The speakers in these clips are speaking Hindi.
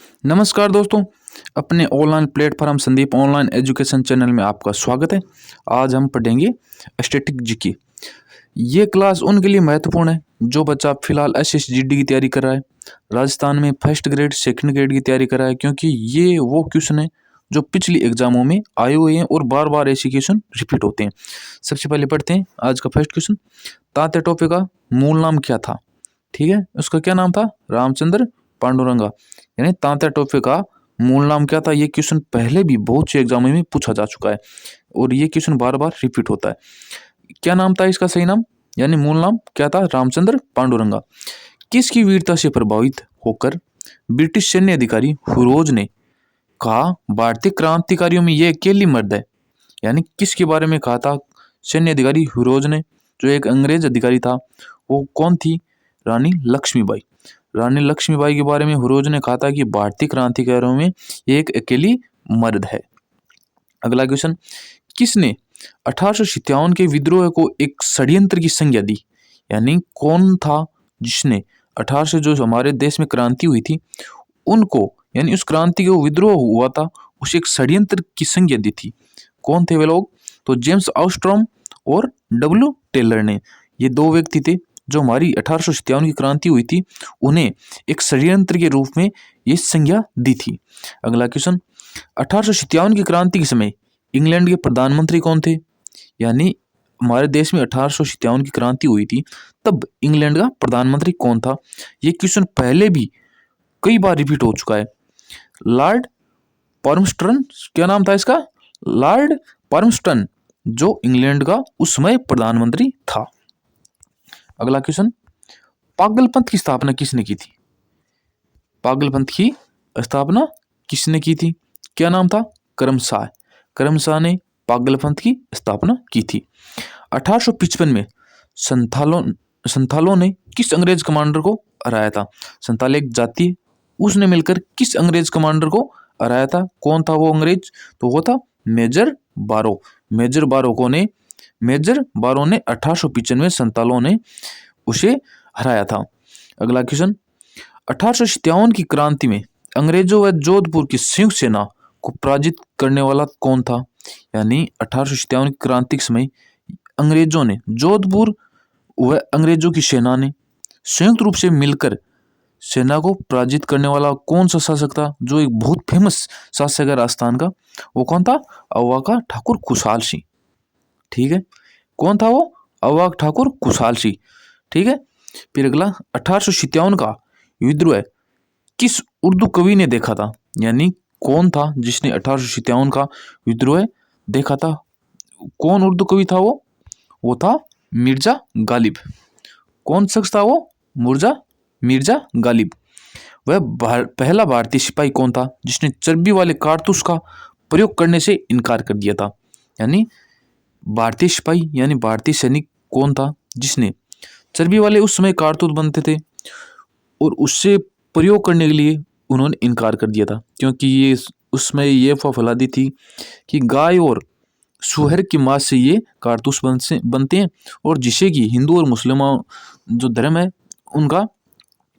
नमस्कार दोस्तों, अपने online platform Sandeep online education channel में आपका स्वागत है। आज हम पढ़ेंगे स्टैटिक जीके। ये क्लास उनके लिए महत्वपूर्ण है जो बच्चा फिलहाल एसएसजीडी की तैयारी कर रहा है, राजस्थान में फर्स्ट ग्रेड सेकंड ग्रेड की तैयारी कर रहा है, क्योंकि ये वो क्वेश्चन है जो पिछली एग्जामों में आए हुए हैं और बार बार ऐसे क्वेश्चन रिपीट होते हैं। सबसे पहले पढ़ते हैं आज का फर्स्ट क्वेश्चन। तात्या टोपे का मूल नाम क्या था? ठीक है, उसका क्या नाम था? रामचंद्र पांडुरंगा। यानी तात्या टोपे का मूल नाम क्या था? ये क्वेश्चन पहले भी बहुत से एग्जामों में पूछा जा चुका है और ये क्वेश्चन बार बार रिपीट होता है। क्या नाम था इसका सही नाम? यानी मूल नाम क्या था? रामचंद्र पांडुरंगा। किसकी वीरता से प्रभावित होकर ब्रिटिश सैन्य अधिकारी हुरोज ने कहा भारतीय क्रांतिकारियों में ये अकेली मर्द है? यानी किसके बारे में कहा था सैन्य अधिकारी हुरोज ने? जो एक अंग्रेज अधिकारी था, वो कौन थी? रानी लक्ष्मीबाई। रानी लक्ष्मीबाई के बारे में हुरोज ने कहा था कि भारतीय क्रांतिकारियों में ये एक अकेली मर्द है। अगला क्वेश्चन, किसने 1857 के विद्रोह को एक षड्यंत्र की संज्ञा दी? यानी कौन था जिसने 1800 जो हमारे देश में क्रांति हुई थी उनको, यानी उस क्रांति को विद्रोह हुआ था, उसे एक षड्यंत्र की संज्ञा दी थी? कौन थे वे लोग? तो जेम्स आर्मस्ट्रॉन्ग और डब्ल्यू टेलर ने, ये दो व्यक्ति थे जो हमारी 1857 की क्रांति हुई थी उन्हें एक षड्यंत्र के रूप में ये संज्ञा दी थी। अगला क्वेश्चन, 1857 की क्रांति के समय इंग्लैंड के प्रधानमंत्री कौन थे? यानी हमारे देश में 1857 की क्रांति हुई थी तब इंग्लैंड का प्रधानमंत्री कौन था? ये क्वेश्चन पहले भी कई बार रिपीट हो चुका है। लॉर्ड पार्मस्टन, क्या नाम था इसका? लॉर्ड पार्मस्टन, जो इंग्लैंड का उस समय प्रधानमंत्री था। अगला क्वेश्चन, पागलपंथ की स्थापना किसने की थी? पागलपंथ की स्थापना किसने की थी? क्या नाम था? करमशाह। करमशाह ने पागलपंथ की स्थापना की थी। 1855 में संथालों ने किस अंग्रेज कमांडर को हराया था? संथाल एक जाति है, उसने मिलकर किस अंग्रेज कमांडर को हराया था? कौन था वो अंग्रेज? तो वो था मेजर बारो। मेजर बारो ने 1855 में संथालों ने उसे हराया था। अगला क्वेश्चन, 1857 की क्रांति में अंग्रेजों व जोधपुर की संयुक्त सेना को पराजित करने वाला कौन था? यानी 1857 की क्रांति के समय अंग्रेजों ने, जोधपुर व अंग्रेजों की सेना ने संयुक्त रूप से मिलकर सेना को पराजित करने वाला कौन सा शासक था? जो एक बहुत फेमस शासक है राजस्थान का, वो कौन था? अवाका ठाकुर खुशहाल सिंह। ठीक है, कौन था वो? अवाक ठाकुर खुशहाल सिंह। ठीक है, फिर अगला, 1857 का विद्रोह किस उर्दू कवि ने देखा था? यानी कौन था जिसने 1857 का विद्रोह देखा था? कौन उर्दू कवि था वो? वो था मिर्जा गालिब। कौन शख्स था वो? मिर्जा गालिब। वह पहला भारतीय सिपाही कौन था जिसने चर्बी वाले कारतूस का प्रयोग करने से इनकार कर दिया था? यानी भारतीय सिपाही यानी भारतीय सैनिक कौन था जिसने चर्बी वाले उस समय कारतूस बनते थे और उससे प्रयोग करने के लिए उन्होंने इनकार कर दिया था? क्योंकि ये उसमें ये अफवाह फैला दी थी कि गाय और सुअर की मांस से ये कारतूस बनते हैं और जिससे कि हिंदू और मुस्लिम जो धर्म है उनका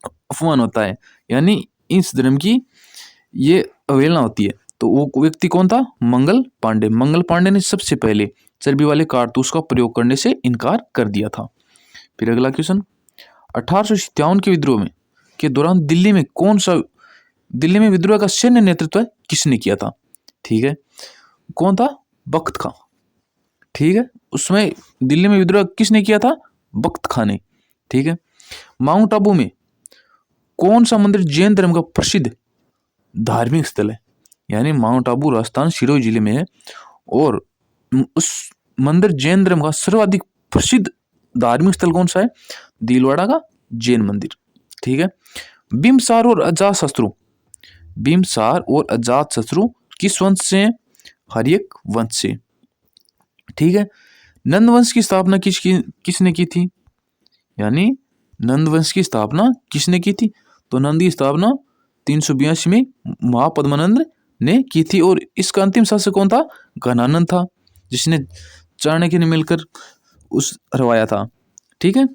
अपमान होता है, यानी इस धर्म की ये अवहेलना होती है। तो वो व्यक्ति कौन था? मंगल पांडे। मंगल पांडे ने सबसे पहले चर्बी वाले कारतूस का प्रयोग करने से इनकार कर दिया था। फिर अगला क्वेश्चन, 1857 के विद्रोह में के दौरान दिल्ली में विद्रोह का सैन्य नेतृत्व किसने किया था? ठीक है, कौन था? बख्त खां। ठीक है, उसमें दिल्ली में विद्रोह किसने किया था? बख्त खां ने। ठीक है, माउंट आबू में कौन सा मंदिर जैन धर्म का प्रसिद्ध धार्मिक स्थल है? यानी माउंट आबू राजस्थान सिरोही जिले में है और उस मंदिर जैन धर्म का सर्वाधिक प्रसिद्ध धार्मिक स्थल कौन सा है? दिलवाड़ा का जैन मंदिर। ठीक है, बिम्बसार और अजात शत्रु किस वंश से हैं? हर्यक वंश से। ठीक है, नंद वंश की स्थापना किसने की थी? यानी नंद वंश की स्थापना किसने की थी? तो नंद की स्थापना 382 में महापद्मानंद ने की थी और इसका अंतिम शासक कौन था? घनानंद था, जिसने चाणक्य ने मिलकर उस हरवाया था। ठीक है,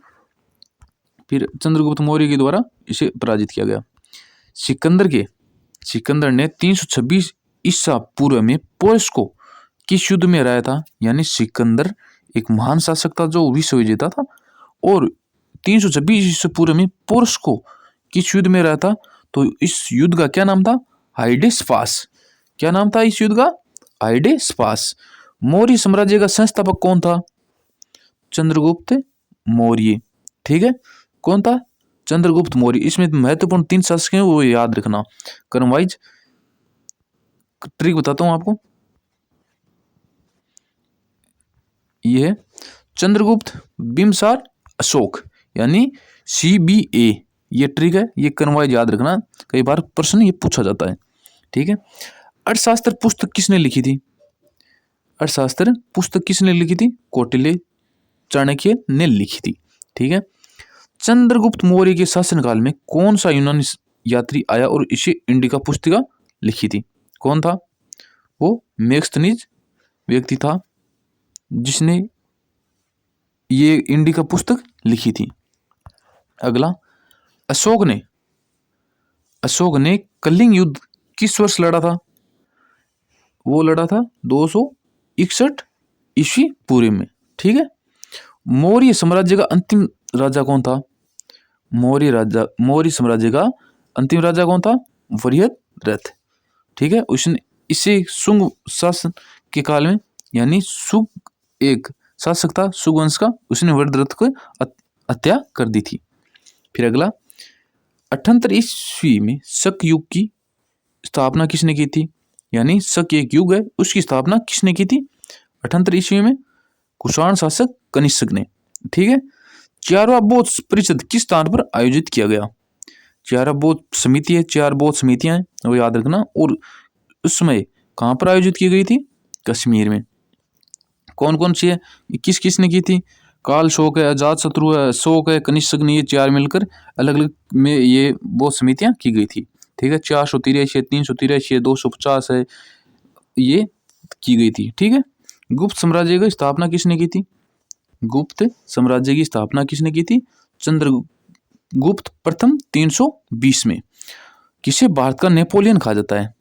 फिर चंद्रगुप्त मौर्य के द्वारा इसे पराजित किया गया। सिकंदर के सिकंदर ने 326 ईसा पूर्व में पोरस को किस युद्ध में हराया था? यानी सिकंदर एक महान शासक था जो विश्व विजेता था, और 326 ईसा पूर्व में पोरस को किस युद्ध में हराया था? तो इस युद्ध का क्या नाम था? हाइडेस्पास। क्या नाम था इस युद्ध का? हाइडेस्पास। मौर्य साम्राज्य का संस्थापक कौन था? चंद्रगुप्त मौर्य। ठीक है, कौन था? चंद्रगुप्त मौर्य। इसमें महत्वपूर्ण 3 शासक हैं, वो याद रखना। क्रम वाइज ट्रिक बताता हूं आपको। ये है चंद्रगुप्त, बिम्बसार, अशोक, यानी CBA। ये ट्रिक है, ये क्रम वाइज याद रखना, कई बार प्रश्न ये पूछा जाता है। ठीक है। अर्थशास्त्र पुस्तक किसने लिखी थी? अर्थशास्त्र पुस्तक किसने लिखी थी? कौटिल्य चाणक्य ने लिखी थी। ठीक है। चंद्रगुप्त मौर्य के शासनकाल में कौन सा यूनानी यात्री आया और इसे इंडिका पुस्तिका लिखी थी? कौन था? वो मेगस्थनीज व्यक्ति था जिसने ये इंडिका पुस्तक लिखी थी। अगला, अशोक ने कलिंग युद्ध किस वर्ष लड़ा था? वो लड़ा था 261 ईस्वी पूर्व में। ठीक है। मौर्य साम्राज्य का अंतिम राजा कौन था? मौर्य साम्राज्य का अंतिम राजा कौन था? वृहदरथ। ठीक है। उसने इसे शुंग शासन के काल में, यानी शुंग एक शासक था शुंग वंश का, उसने वृहदरथ को हत्या कर दी थी। फिर अगला, 78 ईस्वी में शक युग की स्थापना किसने की थी? यानी शक एक युग है, उसकी स्थापना किसने की थी? 78 ईस्वी में कुषाण शासक कनिष्क ने। ठीक है। चारवा बौद्ध परिषद किस स्थान पर आयोजित किया गया? चार बौद्ध समिति है, 4 बौद्ध समितियां हैं, वो याद रखना। और उस समय कहाँ पर आयोजित की गई थी? कश्मीर में। कौन कौन सी है? किस किस ने की थी? काल शोक है, अजात शत्रु है, अशोक है, कनिष्क ने, ये 4 मिलकर अलग अलग में ये बौद्ध समितियां की गई थी। ठीक है। 483 है, 383 है, 250 है, ये की गई थी। ठीक है। गुप्त साम्राज्य की स्थापना किसने की थी? गुप्त साम्राज्य की स्थापना किसने की थी? चंद्रगुप्त प्रथम 320 में। किसे भारत का नेपोलियन कहा जाता है?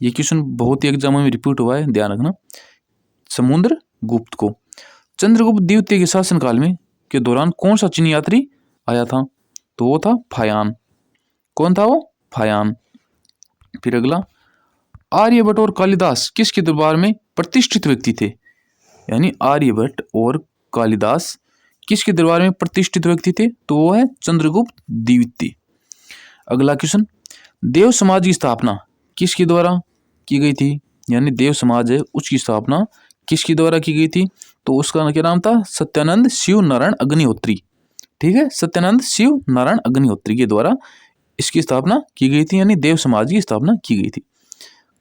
ये क्वेश्चन बहुत ही एग्जाम में रिपीट हुआ है, ध्यान रखना। समुद्रगुप्त को। चंद्रगुप्त द्वितीय के शासनकाल में के दौरान कौन सा चीनी यात्री आया था? तो वो था फायान। कौन था वो? फायान। फिर अगला, आर्यभट्ट और कालिदास किसके दरबार में प्रतिष्ठित व्यक्ति थे? यानी आर्यभट्ट और कालिदास किसके दरबार में प्रतिष्ठित व्यक्ति थे? तो वो है चंद्रगुप्त द्वितीय। अगला क्वेश्चन, देव समाज की स्थापना किसके द्वारा की गई थी? यानी देव समाज है, उसकी स्थापना किसके द्वारा की गई थी? तो उसका क्या नाम था? सत्यानंद शिव नारायण अग्निहोत्री। ठीक है। सत्यानंद शिव नारायण अग्निहोत्री के द्वारा इसकी स्थापना की गई थी, यानी देव समाज की स्थापना की गई थी।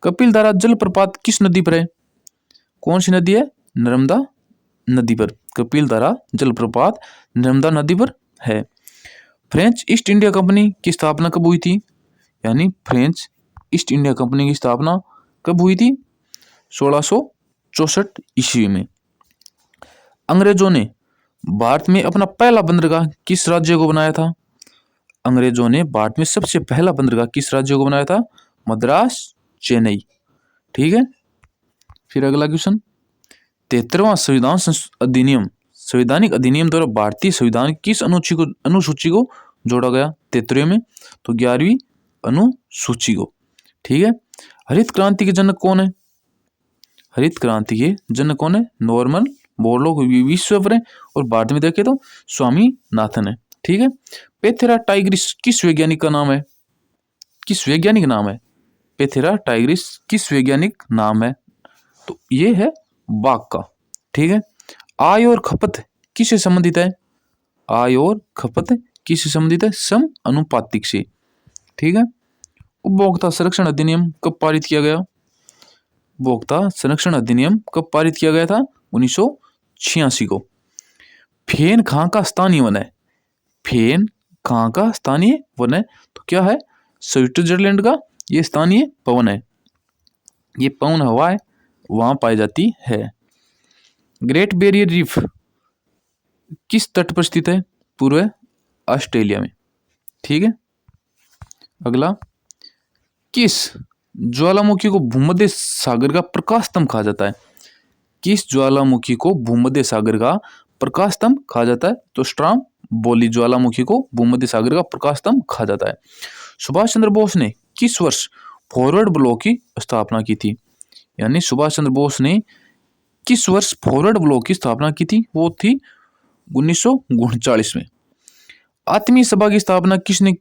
कपिलधारा जलप्रपात किस नदी पर है? कौन सी नदी है? नर्मदा नदी पर कपिलधारा जलप्रपात नर्मदा नदी पर है। फ्रेंच ईस्ट इंडिया कंपनी की स्थापना कब हुई थी? यानी फ्रेंच ईस्ट इंडिया कंपनी की स्थापना कब हुई थी? 1664 ईस्वी में। अंग्रेजों ने भारत में अपना पहला बंदरगाह किस राज्य को बनाया था? अंग्रेजों ने भारत में सबसे पहला बंदरगाह किस राज्य को बनाया था? मद्रास, चेन्नई। ठीक है। फिर अगला क्वेश्चन, 73वां संवैधानिक अधिनियम द्वारा भारतीय संविधान किस अनुसूची को जोड़ा गया? 73 में, तो 11वीं अनुसूची को। ठीक है। हरित क्रांति के जनक कौन है? हरित क्रांति के जनक कौन है? नॉर्मन बोरलॉग विश्व पर है, और भारत में देखे तो स्वामीनाथन है। ठीक है। पेथेरा टाइग्रिस किस वैज्ञानिक का नाम है? किस वैज्ञानिक नाम है? पेथेरा टाइग्रिस किस वैज्ञानिक नाम है? तो ये है बाघ का। ठीक है। आय और खपत किससे संबंधित है? आय और खपत किससे संबंधित है? सम अनुपातिक से। ठीक है। उपभोक्ता संरक्षण अधिनियम कब पारित किया गया? उपभोक्ता संरक्षण अधिनियम कब पारित किया गया था? 1986 को। फेन कहाँ का स्थानीय वन है? फेन कहाँ का स्थानीय वन है? तो क्या है? स्विट्जरलैंड का ये स्थानीय पवन है। ये पवन हवा है, वहां पाई जाती है। ग्रेट बैरियर रीफ किस तट पर स्थित है? पूर्व ऑस्ट्रेलिया में। ठीक है। अगला, किस ज्वालामुखी को भूमध्य सागर का प्रकाश स्तंभ कहा जाता है? किस ज्वालामुखी को भूमध्य सागर का प्रकाश स्तंभ कहा जाता है? तो स्ट्राबोली ज्वालामुखी को भूमध्य सागर का प्रकाश स्तंभ कहा जाता है। सुभाष चंद्र बोस ने किस वर्ष फॉरवर्ड ब्लॉक की स्थापना की थी? यानी सुभाष चंद्र बोस ने किस वर्ष फॉरवर्ड ब्लॉक की स्थापना की थी? वो थी 1939 में। आत्मीय सभा की स्थापना किसने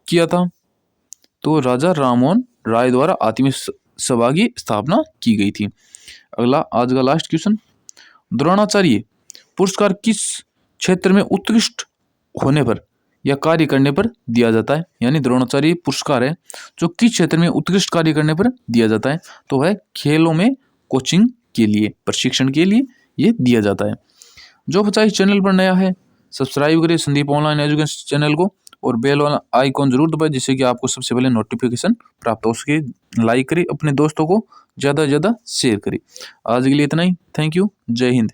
किया था? तो राजा राममोहन राय द्वारा आत्मीय सभा की स्थापना की गई थी। अगला आज का लास्ट क्वेश्चन, द्रोणाचार्य पुरस्कार किस क्षेत्र में उत्कृष्ट होने पर या कार्य करने पर दिया जाता है? यानी द्रोणाचार्य पुरस्कार है जो किस क्षेत्र में उत्कृष्ट कार्य करने पर दिया जाता है? तो है खेलों में कोचिंग के लिए, प्रशिक्षण के लिए ये दिया जाता है। जो बच्चा इस चैनल पर नया है सब्सक्राइब करिए संदीप ऑनलाइन एजुकेशन चैनल को और बेल वाला आइकॉन जरूर दबाएं जिससे कि आपको सबसे पहले नोटिफिकेशन प्राप्त हो सके। लाइक करिए, अपने दोस्तों को ज़्यादा से ज़्यादा शेयर करिए। आज के लिए इतना ही। Thank you. जय हिंद।